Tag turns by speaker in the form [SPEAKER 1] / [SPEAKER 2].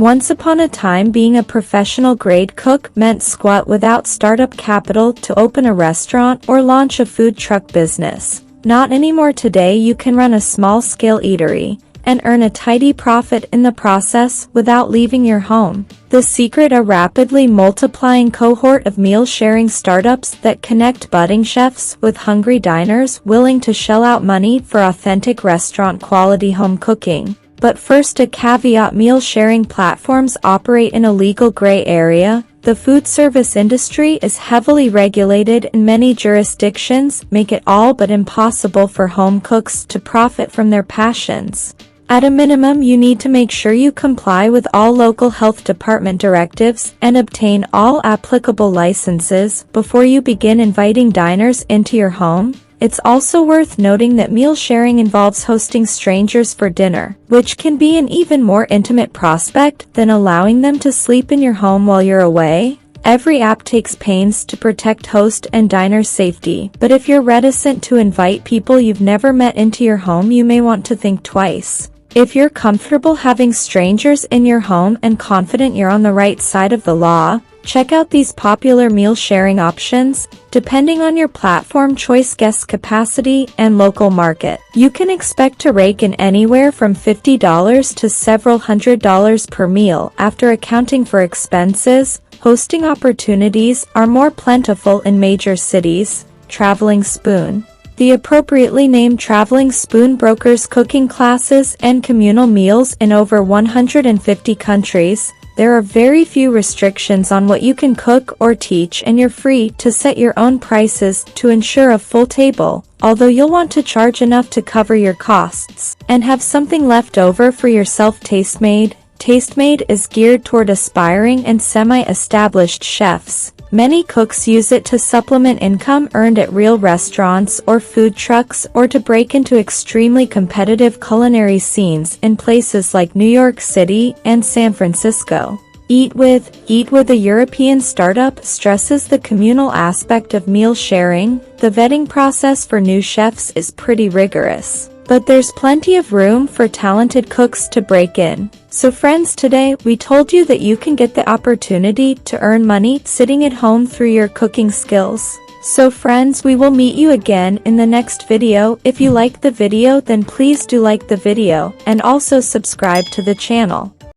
[SPEAKER 1] Once upon a time, being a professional grade cook meant squat without startup capital to open a restaurant or launch a food truck business. Not anymore. Today you can run a small-scale eatery and earn a tidy profit in the process without leaving your home. The secret: a rapidly multiplying cohort of meal-sharing startups that connect budding chefs with hungry diners willing to shell out money for authentic restaurant-quality home cooking. But first, a caveat: meal-sharing platforms operate in a legal gray area. The food service industry is heavily regulated and many jurisdictions make it all but impossible for home cooks to profit from their passions. At a minimum, you need to make sure you comply with all local health department directives and obtain all applicable licenses before you begin inviting diners into your home. It's also worth noting that meal sharing involves hosting strangers for dinner, which can be an even more intimate prospect than allowing them to sleep in your home while you're away. Every app takes pains to protect host and diner safety, but if you're reticent to invite people you've never met into your home, you may want to think twice. If you're comfortable having strangers in your home and confident you're on the right side of the law, check out these popular meal sharing options. Depending on your platform choice, guest capacity, and local market, you can expect to rake in anywhere from $50 to several $100s per meal after accounting for expenses. Hosting opportunities are more plentiful in major cities. Traveling Spoon. The appropriately named Traveling Spoon brokers cooking classes and communal meals in over 150 countries. There are very few restrictions on what you can cook or teach, and you're free to set your own prices to ensure a full table, although you'll want to charge enough to cover your costs and have something left over for yourself. Tastemade. Tastemade is geared toward aspiring and semi-established chefs. Many cooks use it to supplement income earned at real restaurants or food trucks, or to break into extremely competitive culinary scenes in places like New York City and San Francisco. Eatwith. Eatwith, a European startup, stresses the communal aspect of meal sharing. The vetting process for new chefs is pretty rigorous, but there's plenty of room for talented cooks to break in. So friends, today we told you that you can get the opportunity to earn money sitting at home through your cooking skills. So friends, we will meet you again in the next video. If you like the video, then please do like the video and also subscribe to the channel.